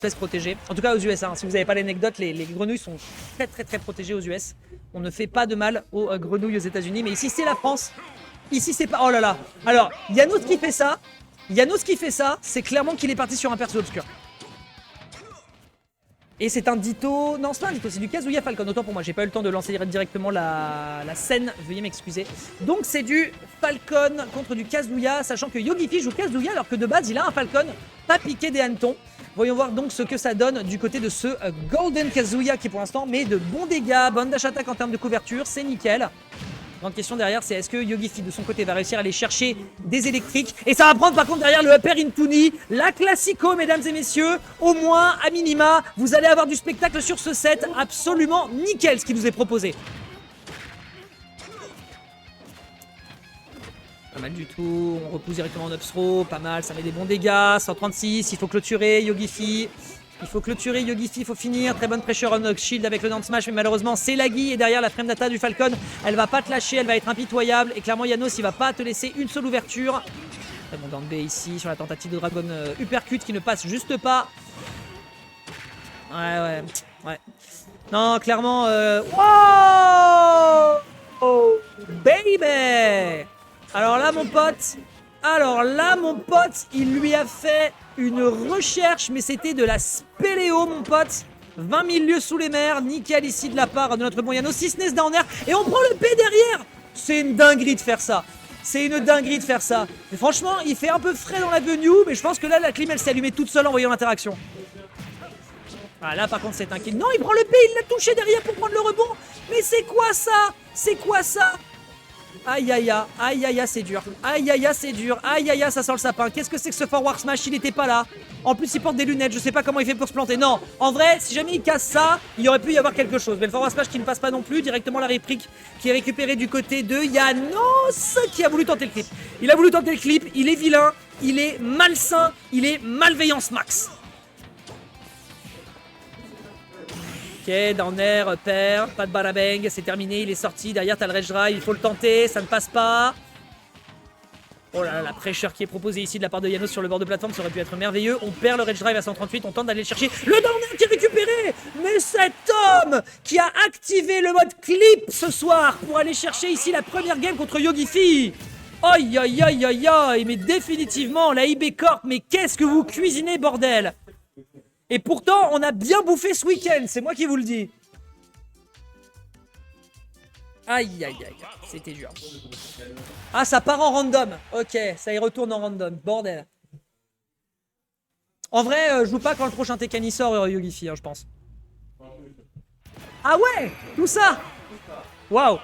espèces protégées. En tout cas aux US, hein. Si vous n'avez pas l'anecdote, les grenouilles sont très protégées aux US. On ne fait pas de mal aux grenouilles aux États-Unis, mais ici c'est la France. Ici c'est pas... Oh là là. Alors, Yanos qui fait ça, c'est clairement qu'il est parti sur un perso obscur. Et c'est un Ditto... Non, c'est pas un Ditto, c'est du Kazuya Falcon. Autant pour moi, j'ai pas eu le temps de lancer directement la scène. Veuillez m'excuser. Donc c'est du Falcon contre du Kazuya, sachant que Yogifi joue Kazuya alors que de base, il a un Falcon pas piqué des hannetons. Voyons voir donc ce que ça donne du côté de ce Golden Kazuya qui pour l'instant met de bons dégâts, bonne dash attack en termes de couverture, c'est nickel. Grande question derrière, c'est est-ce que Yogifi de son côté va réussir à aller chercher des électriques. Et ça va prendre par contre derrière le upper into knee, la classico mesdames et messieurs. Au moins, à minima, vous allez avoir du spectacle sur ce set. Absolument nickel ce qui vous est proposé. Pas mal du tout, on repousse directement en up throw, pas mal, ça met des bons dégâts. 136, il faut clôturer Yogifi. Il faut clôturer Yogifi, il faut finir. Très bonne pressure on shield avec le down smash, mais malheureusement c'est laggy. Et derrière la frame data du Falcon, elle va pas te lâcher, elle va être impitoyable. Et clairement Yanos il va pas te laisser une seule ouverture. Très bon down B ici sur la tentative de Dragon Uppercut qui ne passe juste pas. Ouais. Non, clairement... Wow oh, baby. Alors là mon pote, il lui a fait une recherche, mais c'était de la spéléo mon pote. 20 000 lieues sous les mers, nickel ici de la part de notre bon Yanos. 6 NES down air, et on prend le P derrière. C'est une dinguerie de faire ça. Mais franchement, il fait un peu frais dans la venue, mais je pense que là, la clim, elle s'est allumée toute seule en voyant l'interaction. Ah là, par contre, c'est un kill. Non, il prend le P, il l'a touché derrière pour prendre le rebond. Mais c'est quoi ça? Aïe, c'est dur. Aïe, ça sent le sapin. Qu'est-ce que c'est que ce forward smash? Il était pas là. En plus, il porte des lunettes. Je sais pas comment il fait pour se planter. Non, en vrai, si jamais il casse ça, il aurait pu y avoir quelque chose. Mais le forward smash qui ne passe pas non plus. Directement la réplique qui est récupérée du côté de Yanos qui a voulu tenter le clip. Il a voulu tenter le clip. Il est vilain. Il est malsain. Il est malveillance max. Ok, down air, pair, pas de barabang, c'est terminé, il est sorti, derrière t'as le Rage Drive, il faut le tenter, ça ne passe pas. Oh là là, la pressure qui est proposée ici de la part de Yanos sur le bord de plateforme, ça aurait pu être merveilleux. On perd le Rage Drive à 138, on tente d'aller le chercher. Le down air qui est récupéré. Mais cet homme qui a activé le mode clip ce soir pour aller chercher ici la première game contre Yogifi. Aïe, mais définitivement, la IB Corp, mais qu'est-ce que vous cuisinez, bordel! Et pourtant, on a bien bouffé ce week-end, c'est moi qui vous le dis. Aïe, c'était dur. Ah, ça part en random. Ok, ça y retourne en random, bordel. En vrai, je joue pas quand le prochain Tekken sort, Yogifi, hein, je pense. Ah ouais, tout ça. Waouh.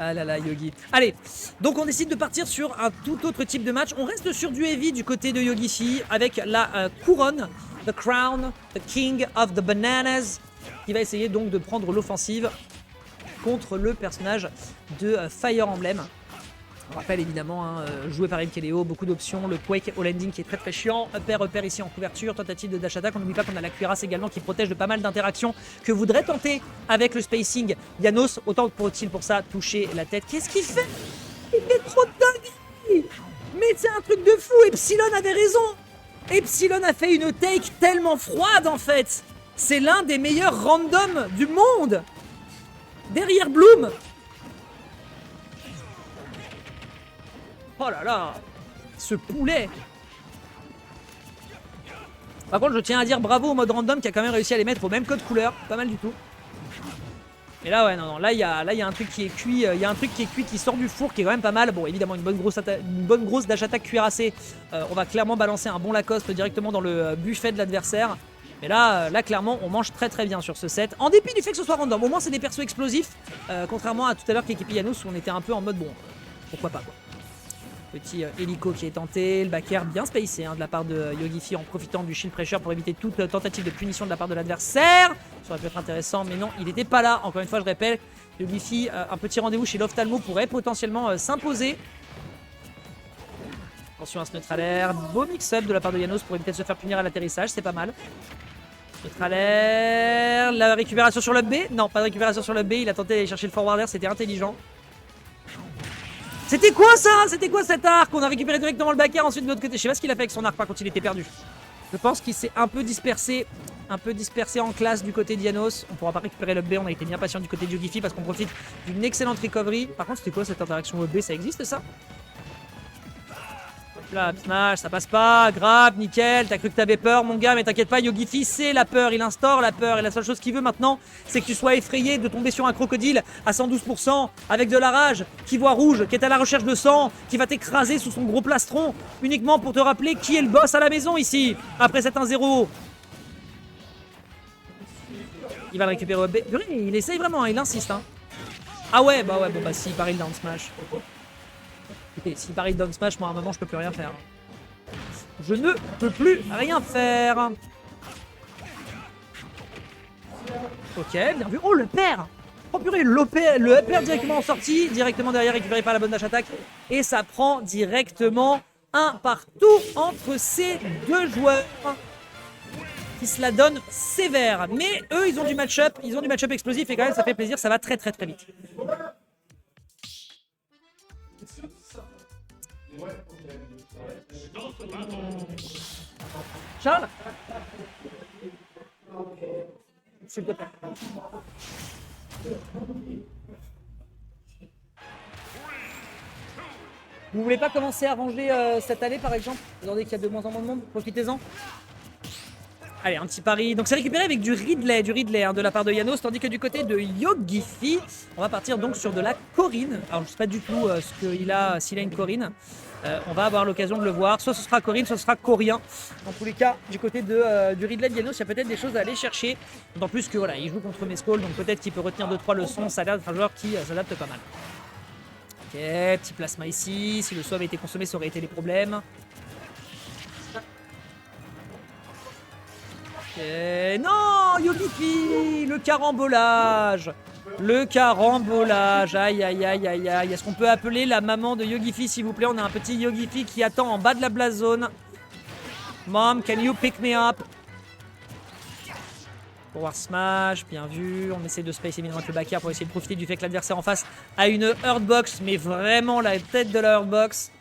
Ah là là, Yogi. Allez, donc on décide de partir sur un tout autre type de match. On reste sur du heavy du côté de Yogifi avec la couronne, the crown, the king of the bananas, qui va essayer donc de prendre l'offensive contre le personnage de Fire Emblem. On rappelle évidemment, hein, joué par MKLeo, beaucoup d'options, le Quake au landing qui est très chiant, upper ici en couverture, tentative de dash attack, on n'oublie pas qu'on a la cuirasse également qui protège de pas mal d'interactions que voudrait tenter avec le spacing Yanos, autant faut-il pour ça toucher la tête. Qu'est-ce qu'il fait? Il fait trop de dinguerie. Mais c'est un truc de fou, Epsilon avait raison. Epsilon a fait une take tellement froide en fait. C'est l'un des meilleurs randoms du monde. Derrière Bloom. Oh là là, ce poulet. Par contre, je tiens à dire bravo au mode random qui a quand même réussi à les mettre au même code couleur. Pas mal du tout. Mais là, ouais, non, là, il y a un truc qui est cuit. Il y a un truc qui est cuit, qui sort du four, qui est quand même pas mal. Bon, évidemment, une bonne grosse dash attack cuirassée. On va clairement balancer un bon Lacoste directement dans le buffet de l'adversaire. Mais là, clairement, on mange très bien sur ce set. En dépit du fait que ce soit random. Au moins, c'est des persos explosifs. Contrairement à tout à l'heure qu'équipe Yanos où on était un peu en mode bon, pourquoi pas quoi. Petit hélico qui est tenté, le back air bien spacé hein, de la part de Yogifi en profitant du shield pressure pour éviter toute tentative de punition de la part de l'adversaire. Ça aurait pu être intéressant, mais non, il n'était pas là. Encore une fois, je répète, Yogifi, un petit rendez-vous chez l'Ophtalmo pourrait potentiellement s'imposer. Attention à ce neutral air, beau mix-up de la part de Yanos pour éviter de se faire punir à l'atterrissage, c'est pas mal. Neutral air, la récupération sur le B. Non, pas de récupération sur le B, il a tenté d'aller chercher le forward air, c'était intelligent. C'était quoi ça? C'était quoi cet arc? On a récupéré directement le back air ensuite de l'autre côté. Je sais pas ce qu'il a fait avec son arc, par contre il était perdu. Je pense qu'il s'est un peu dispersé en classe du côté d'Yanos. On pourra pas récupérer le B, on a été bien patient du côté de Yogifi parce qu'on profite d'une excellente recovery. Par contre, c'était quoi cette interaction B? Ça existe ça? Là, smash, ça passe pas, grave, nickel, t'as cru que t'avais peur mon gars, mais t'inquiète pas, Yogifi c'est la peur, il instaure la peur, et la seule chose qu'il veut maintenant, c'est que tu sois effrayé de tomber sur un crocodile à 112%, avec de la rage, qui voit rouge, qui est à la recherche de sang, qui va t'écraser sous son gros plastron, uniquement pour te rappeler qui est le boss à la maison ici, après cet 1-0. Il va le récupérer au B. Il essaye vraiment, il insiste. Hein. Ah ouais, bon bah s'il parie le down smash. Écoutez, s'il parie le down smash, moi à un moment je peux plus rien faire. Je ne peux plus rien faire. Ok, bien vu. Oh le père. Oh purée, le père directement en sortie, directement derrière récupéré par la bonne dash attack. Et ça prend directement un partout entre ces deux joueurs. Qui se la donne sévère. Mais eux, ils ont du match-up explosif et quand même, ça fait plaisir. Ça va très vite. Charles, s'il te plaît. Vous voulez pas commencer à ranger cette année, par exemple? Regardez qu'il y a de moins en moins de monde. Profitez-en. Allez, un petit pari. Donc c'est récupéré avec du Ridley hein, de la part de Yanos, tandis que du côté de Yogifi, on va partir donc sur de la Corine. Alors je sais pas du tout ce qu'il a, s'il a une Corine. On va avoir l'occasion de le voir. Soit ce sera Corine, soit ce sera Corien. Dans tous les cas, du côté de, du Ridley de Yanos, il y a peut-être des choses à aller chercher. D'autant plus que voilà, il joue contre Mescall, donc peut-être qu'il peut retenir 2-3 leçons. Ça a l'air d'être un joueur qui s'adapte pas mal. Ok, petit plasma ici. Si le saut avait été consommé, ça aurait été les problèmes. Et non, Yogifi, le carambolage. Aïe. Est-ce qu'on peut appeler la maman de Yogifi, s'il vous plaît? On a un petit Yogifi qui attend en bas de la blast zone. Mom, can you pick me up? Forward smash, bien vu. On essaie de space évidemment avec le backer pour essayer de profiter du fait que l'adversaire en face a une hurtbox, mais vraiment la tête de la hurtbox.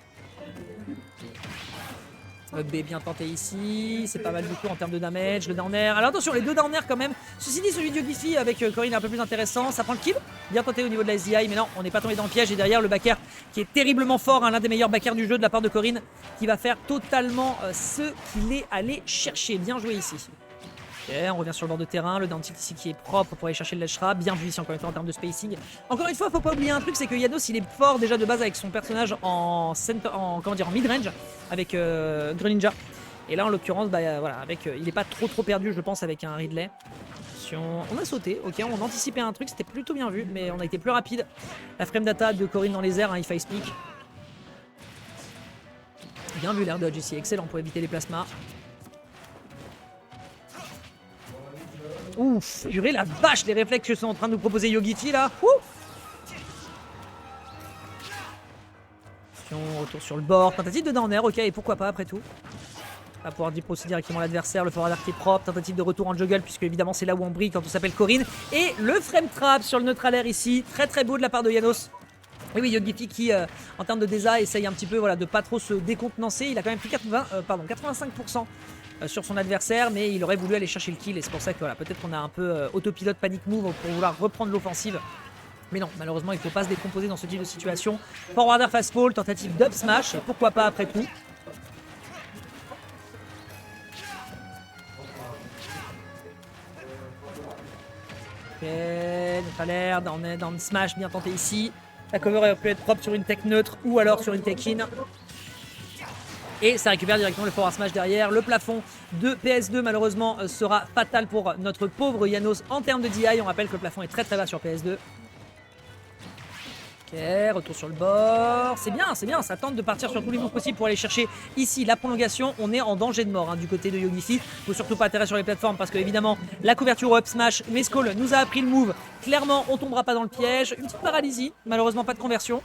B bien tenté ici, c'est pas mal du tout en termes de damage, le down air. Alors attention, les deux down air quand même. Ceci dit, celui de Yogifi avec Corine est un peu plus intéressant. Ça prend le kill, bien tenté au niveau de la SDI, mais non, on n'est pas tombé dans le piège. Et derrière, le backer qui est terriblement fort, hein, l'un des meilleurs backers du jeu de la part de Corine, qui va faire totalement ce qu'il est allé chercher. Bien joué ici. Ok, on revient sur le bord de terrain, le down tilt ici qui est propre pour aller chercher le Leshra, bien vu ici encore une fois en termes de spacing. Encore une fois, faut pas oublier un truc, c'est que Yanos il est fort déjà de base avec son personnage en mid-range, avec Greninja. Et là en l'occurrence, bah, voilà, il est pas trop perdu je pense avec un Ridley. On a sauté, ok, on anticipait un truc, c'était plutôt bien vu, mais on a été plus rapide. La frame data de Corine dans les airs, hein, if I speak. Bien vu l'air dodge ici, excellent pour éviter les plasmas. Ouf, purée la vache, les réflexes que sont en train de nous proposer Yogifi là. Retour sur le bord, tentative de down air, ok, et pourquoi pas après tout. On va pouvoir déposer directement l'adversaire, le forward air qui est propre, tentative de retour en jungle, puisque évidemment c'est là où on brille quand on s'appelle Corine. Et le frame trap sur le neutral air ici, très beau de la part de Yanos. Et oui, Yogifi qui, en termes de désa, essaye un petit peu voilà, de pas trop se décontenancer. Il a quand même pris 85% sur son adversaire, mais il aurait voulu aller chercher le kill. Et c'est pour ça que voilà, peut-être qu'on a un peu autopilote panic move pour vouloir reprendre l'offensive. Mais non, malheureusement, il ne faut pas se décomposer dans ce type de situation. Forward air fast fall, tentative d'up smash, pourquoi pas après tout. Ok, neutral air, down smash bien tenté ici. La cover aurait pu être propre sur une tech neutre ou alors sur une tech in. Et ça récupère directement le forward smash derrière. Le plafond de PS2 malheureusement sera fatal pour notre pauvre Yanos en termes de DI. On rappelle que le plafond est très bas sur PS2. Ok, retour sur le bord. C'est bien, ça tente de partir sur tous les moves possibles pour aller chercher ici la prolongation. On est en danger de mort hein, du côté de Yogifi. Faut surtout pas atterrir sur les plateformes parce que évidemment la couverture up smash, Mescall nous a appris le move. Clairement, on tombera pas dans le piège. Une petite paralysie, malheureusement pas de conversion.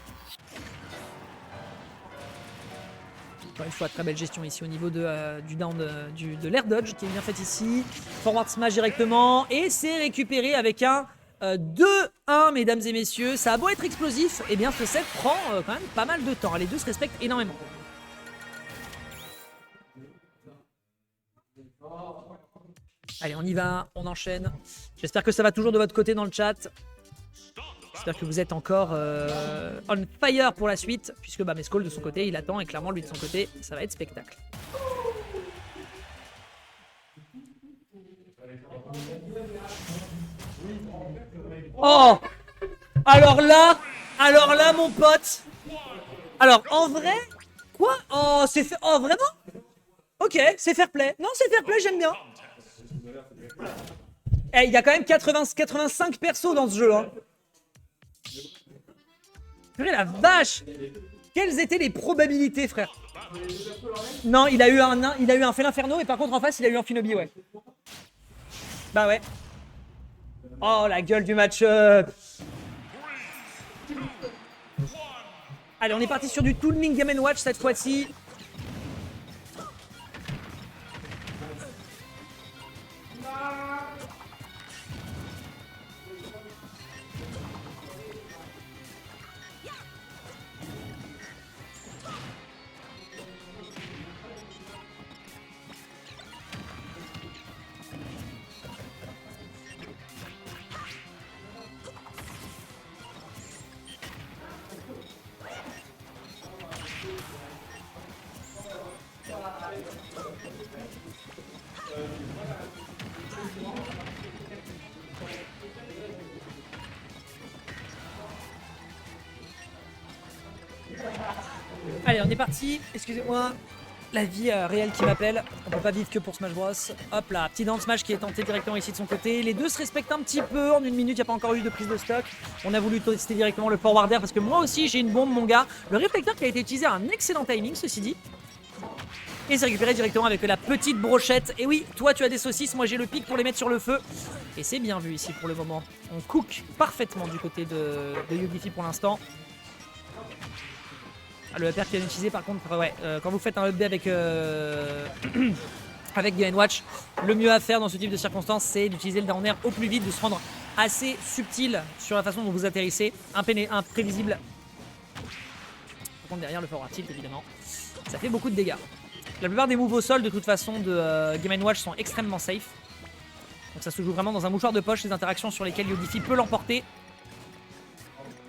Encore une fois, très belle gestion ici au niveau du down de l'air dodge qui est bien fait ici. Forward smash directement et c'est récupéré avec un 2-1 mesdames et messieurs. Ça a beau être explosif, et bien ce set prend quand même pas mal de temps. Les deux se respectent énormément. Allez, on y va, on enchaîne. J'espère que ça va toujours de votre côté dans le chat. J'espère que vous êtes encore on fire pour la suite, puisque bah, Mescall de son côté, il attend, et clairement, lui de son côté, ça va être spectacle. Oh! Alors là, mon pote. Alors, en vrai, quoi? Oh, c'est fait. Oh, vraiment? Ok, c'est fair play. Non, c'est fair play, j'aime bien. Eh, il y a quand même 85 persos dans ce jeu, hein. Purée, la vache! Quelles étaient les probabilités, frère? Non, il a eu un Fel-Inferno, et par contre, en face, il a eu un Finobi, ouais. Bah ouais. Oh, la gueule du match-up! Allez, on est parti sur du Toon Link Game & Watch cette fois-ci. Allez, on est parti. Excusez-moi. La vie réelle qui m'appelle. On peut pas vivre que pour Smash Bros. Hop là, petit down smash qui est tenté directement ici de son côté. Les deux se respectent un petit peu. En une minute, il n'y a pas encore eu de prise de stock. On a voulu tester directement le forward air parce que moi aussi j'ai une bombe, mon gars. Le réflecteur qui a été utilisé a un excellent timing, ceci dit. Et c'est récupéré directement avec la petite brochette. Et oui, toi tu as des saucisses, moi j'ai le pic pour les mettre sur le feu. Et c'est bien vu ici pour le moment. On cook parfaitement du côté de Yogifi pour l'instant. Le upper qui est utilisé par contre, ouais, quand vous faites un update avec, avec Game & Watch, le mieux à faire dans ce type de circonstances, c'est d'utiliser le down air au plus vite, de se rendre assez subtil sur la façon dont vous atterrissez, imprévisible. Par contre derrière le forward tilt évidemment, ça fait beaucoup de dégâts. La plupart des moves au sol de toute façon de Game & Watch sont extrêmement safe. Donc ça se joue vraiment dans un mouchoir de poche, les interactions sur lesquelles Yogifi peut l'emporter.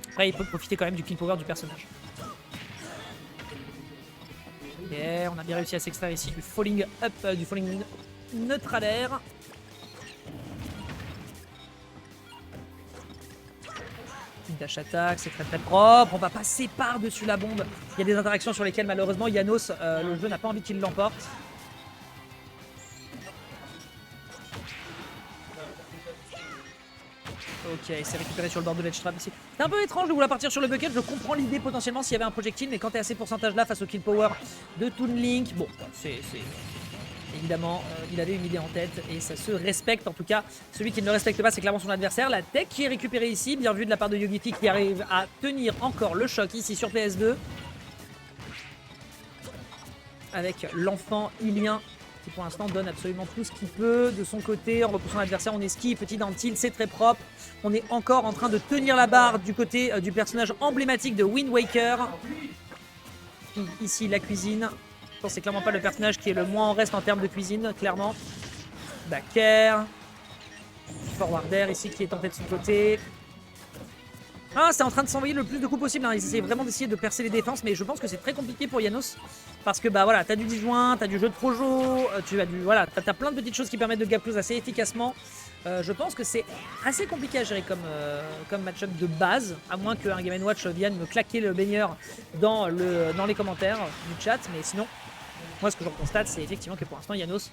Après il peut profiter quand même du kill power du personnage. Ok, on a bien réussi à s'extraire ici du falling up, du falling neutralaire. Une dash attack, c'est très très propre. On va passer par-dessus la bombe. Il y a des interactions sur lesquelles malheureusement Janos, le jeu n'a pas envie qu'il l'emporte. Ok, c'est récupéré sur le bord de l'edge trap ici. C'est un peu étrange de vouloir partir sur le bucket. Je comprends l'idée potentiellement s'il y avait un projectile, mais quand t'es à ces pourcentages là face au kill power de Toon Link, bon, c'est évidemment, il avait une idée en tête et ça se respecte. En tout cas, celui qui ne le respecte pas, c'est clairement son adversaire. La tech qui est récupérée ici, bien vu de la part de Yogifi qui arrive à tenir encore le choc ici sur PS2. Avec l'enfant ilien qui pour l'instant donne absolument tout ce qu'il peut de son côté en repoussant l'adversaire. On esquive, petit down tilt, c'est très propre. On est encore en train de tenir la barre du côté du personnage emblématique de Wind Waker. Ici la cuisine. C'est clairement pas le personnage qui est le moins en reste en termes de cuisine, clairement. Back air. Forward air ici qui est tenté de son côté. Ah, c'est en train de s'envoyer le plus de coups possible. Hein. Ils essaient vraiment d'essayer de percer les défenses, mais je pense que c'est très compliqué pour Janos. Parce que bah voilà, t'as du disjoint, t'as du jeu de projo, tu as du. Voilà, t'as plein de petites choses qui permettent de gap close assez efficacement. Je pense que c'est assez compliqué à gérer comme match-up de base, à moins qu'un Game & Watch vienne me claquer le baigneur dans les commentaires du chat, mais sinon, moi ce que je constate, c'est effectivement que pour l'instant, Janos,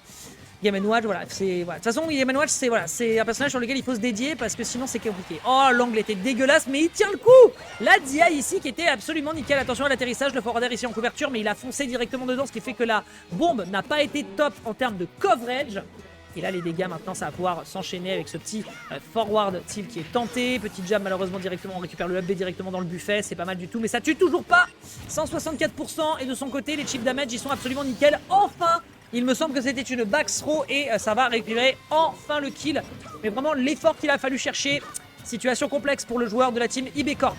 Game & Watch, voilà, c'est. Voilà. De toute façon, Game & Watch, c'est voilà, un personnage sur lequel il faut se dédier parce que sinon c'est compliqué. Oh, l'angle était dégueulasse, mais il tient le coup. La DI ici qui était absolument nickel. Attention à l'atterrissage, le forward air ici en couverture, mais il a foncé directement dedans, ce qui fait que la bombe n'a pas été top en termes de coverage. Et là, les dégâts, maintenant, ça va pouvoir s'enchaîner avec ce petit forward tilt qui est tenté. Petit jab, malheureusement, directement. On récupère le up B directement dans le buffet. C'est pas mal du tout, mais ça tue toujours pas. 164%. Et de son côté, les chip damage, ils sont absolument nickel. Enfin, il me semble que c'était une back throw et ça va récupérer enfin le kill. Mais vraiment, l'effort qu'il a fallu chercher. Situation complexe pour le joueur de la team IB Corp.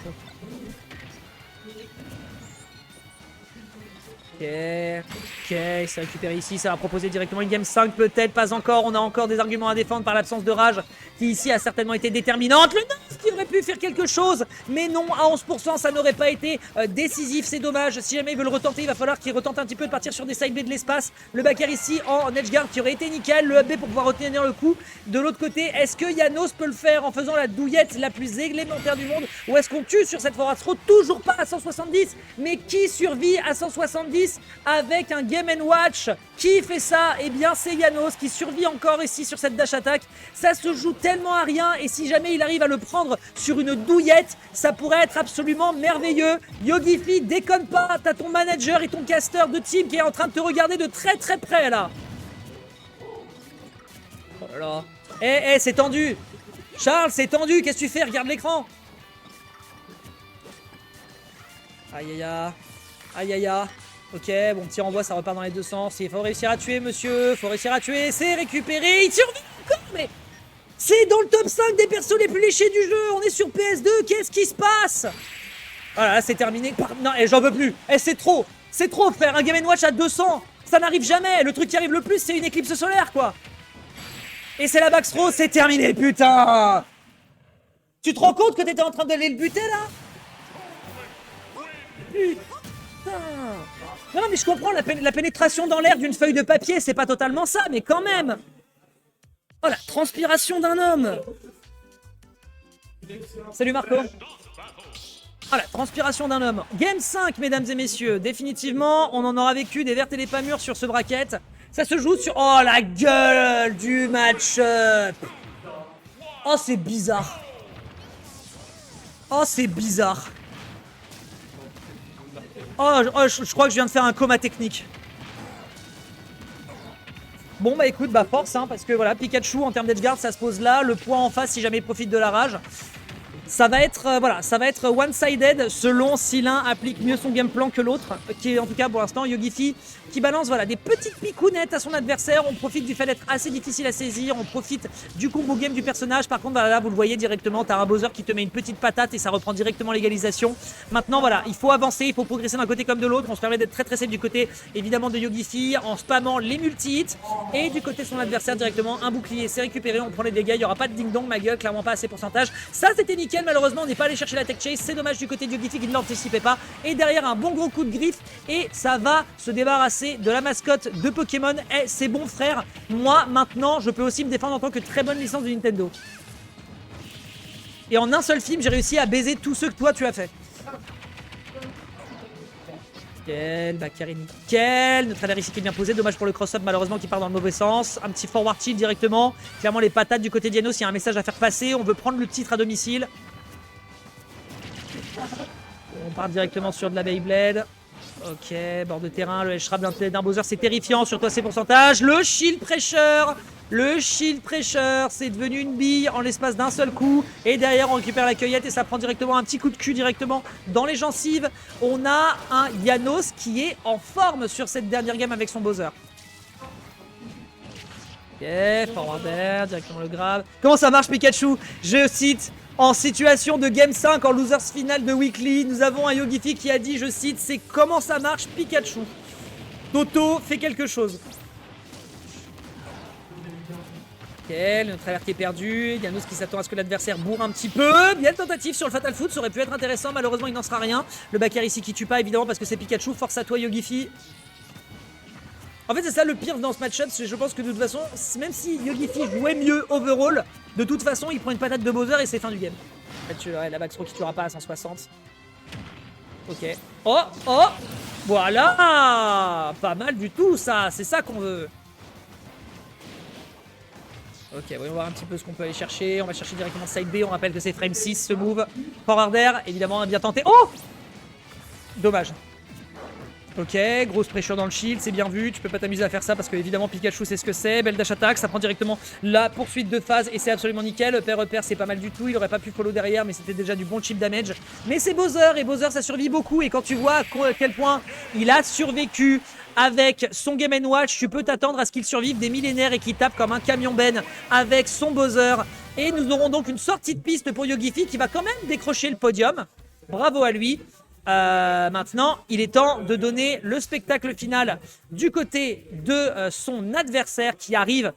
Ok, ok, c'est récupéré ici, ça va proposer directement une game 5 peut-être, pas encore, on a encore des arguments à défendre par l'absence de rage qui ici a certainement été déterminante. Le Nance qui aurait pu faire quelque chose, mais non, à 11% ça n'aurait pas été décisif, c'est dommage. Si jamais il veut le retenter, il va falloir qu'il retente un petit peu de partir sur des side B de l'espace. Le backer ici en edge guard qui aurait été nickel, le up B pour pouvoir retenir le coup. De l'autre côté, est-ce que Janos peut le faire en faisant la douillette la plus élémentaire du monde, ou est-ce qu'on tue sur cette forward throw? Toujours pas à 170, mais qui survit à 170 avec un Game & Watch? Qui fait ça? Eh bien c'est Janos qui survit encore ici sur cette dash attack. Ça se joue tellement à rien, et si jamais il arrive à le prendre sur une douillette, ça pourrait être absolument merveilleux. Yogifi, déconne pas, t'as ton manager et ton caster de team qui est en train de te regarder de très très près là. Oh là là. Eh, c'est tendu. Charles, c'est tendu, qu'est-ce que tu fais? Regarde l'écran. Aïe aïe aïe. Aïe aïe aïe. Ok, bon, petit renvoi, ça repart dans les deux sens. Il faut réussir à tuer, monsieur. Faut réussir à tuer. C'est récupéré. Il survit encore, mais c'est dans le top 5 des persos les plus léchés du jeu. On est sur PS2. Qu'est-ce qui se passe? Voilà, c'est terminé. Non, j'en veux plus. C'est trop. C'est trop, frère. Un Game & Watch à 200. Ça n'arrive jamais. Le truc qui arrive le plus, c'est une éclipse solaire, quoi. Et c'est la backthrow. C'est terminé, putain. Tu te rends compte que t'étais en train d'aller le buter, là? Putain. Non, mais je comprends, la pénétration dans l'air d'une feuille de papier, c'est pas totalement ça, mais quand même. Oh, la transpiration d'un homme. Salut Marco. Oh, la transpiration d'un homme. Game 5, mesdames et messieurs. Définitivement, on en aura vécu des vertes et des pas mûres sur ce bracket. Ça se joue sur... Oh, la gueule du match-up. Oh, c'est bizarre. Oh, c'est bizarre. Oh, je crois que je viens de faire un coma technique. Bon bah écoute, bah force hein, parce que voilà, Pikachu en termes d'edgeguard ça se pose là, le point en face si jamais il profite de la rage. Ça va être voilà, ça va être one-sided selon si l'un applique mieux son game plan que l'autre, qui est en tout cas pour l'instant Yogifi qui balance voilà des petites picounettes à son adversaire. On profite du fait d'être assez difficile à saisir, on profite du combo game du personnage. Par contre voilà, là vous le voyez directement, t'as un Bowser qui te met une petite patate et ça reprend directement l'égalisation. Maintenant voilà, il faut avancer, il faut progresser d'un côté comme de l'autre. On se permet d'être très très safe du côté évidemment de Yogifi en spammant les multi-hits, et du côté de son adversaire directement un bouclier, c'est récupéré, on prend les dégâts, il n'y aura pas de ding dong ma gueule, clairement pas assez pourcentage. Ça c'était nickel. Malheureusement on n'est pas allé chercher la tech chase, c'est dommage du côté de Yogifi qui ne l'anticipait pas, et derrière un bon gros coup de griffe et ça va se débarrasser de la mascotte de Pokémon. Et c'est bon frère, moi maintenant je peux aussi me défendre en tant que très bonne licence de Nintendo. Et en un seul film j'ai réussi à baiser tous ceux que toi tu as fait. Nickel, Bakary nickel, notre alerte ici qui est bien posé, dommage pour le cross-up malheureusement qui part dans le mauvais sens. Un petit forward tilt directement, clairement les patates du côté d'Yanos, il y a un message à faire passer, on veut prendre le titre à domicile. On part directement sur de la Beyblade. Ok, bord de terrain, le L-Shrap d'un Bowser, c'est terrifiant, sur toi c'est pourcentage. Le Shield Pressure, c'est devenu une bille en l'espace d'un seul coup. Et derrière, on récupère la cueillette et ça prend directement un petit coup de cul directement dans les gencives. On a un Janos qui est en forme sur cette dernière game avec son Bowser. Ok, forward air, directement le grab. Comment ça marche Pikachu? Je cite... En situation de Game 5 en losers final de Weekly, nous avons un Yogifi qui a dit, je cite, c'est comment ça marche Pikachu. Toto fait quelque chose. Ok, notre alerte qui est perdu. Janos qui s'attend à ce que l'adversaire bourre un petit peu. Bien tentative sur le Fatal Foot, ça aurait pu être intéressant. Malheureusement, il n'en sera rien. Le Bakary ici qui tue pas, évidemment, parce que c'est Pikachu. Force à toi, Yogifi. En fait, c'est ça le pire dans ce match-up. Je pense que de toute façon, même si Yogifi jouait mieux overall, de toute façon, il prend une patate de Bowser et c'est fin du game. Ouais, la backthrow qui tuera pas à 160. Ok. Oh, oh, voilà. Pas mal du tout, ça. C'est ça qu'on veut. Ok, voyons voir un petit peu ce qu'on peut aller chercher. On va chercher directement side B. On rappelle que c'est frame 6 ce move. Forward air, évidemment, bien tenté. Oh! Dommage. Ok, grosse pressure dans le shield, c'est bien vu, tu peux pas t'amuser à faire ça parce que évidemment Pikachu c'est ce que c'est. Belle dash attack, ça prend directement la poursuite de phase et c'est absolument nickel. Repère c'est pas mal du tout, il aurait pas pu follow derrière mais c'était déjà du bon chip damage. Mais c'est Bowser et Bowser ça survit beaucoup et quand tu vois à quel point il a survécu avec son Game & Watch, tu peux t'attendre à ce qu'il survive des millénaires et qu'il tape comme un camion Ben avec son Bowser. Et nous aurons donc une sortie de piste pour Yogifi qui va quand même décrocher le podium. Bravo à lui. Maintenant, il est temps de donner le spectacle final du côté de son adversaire qui arrive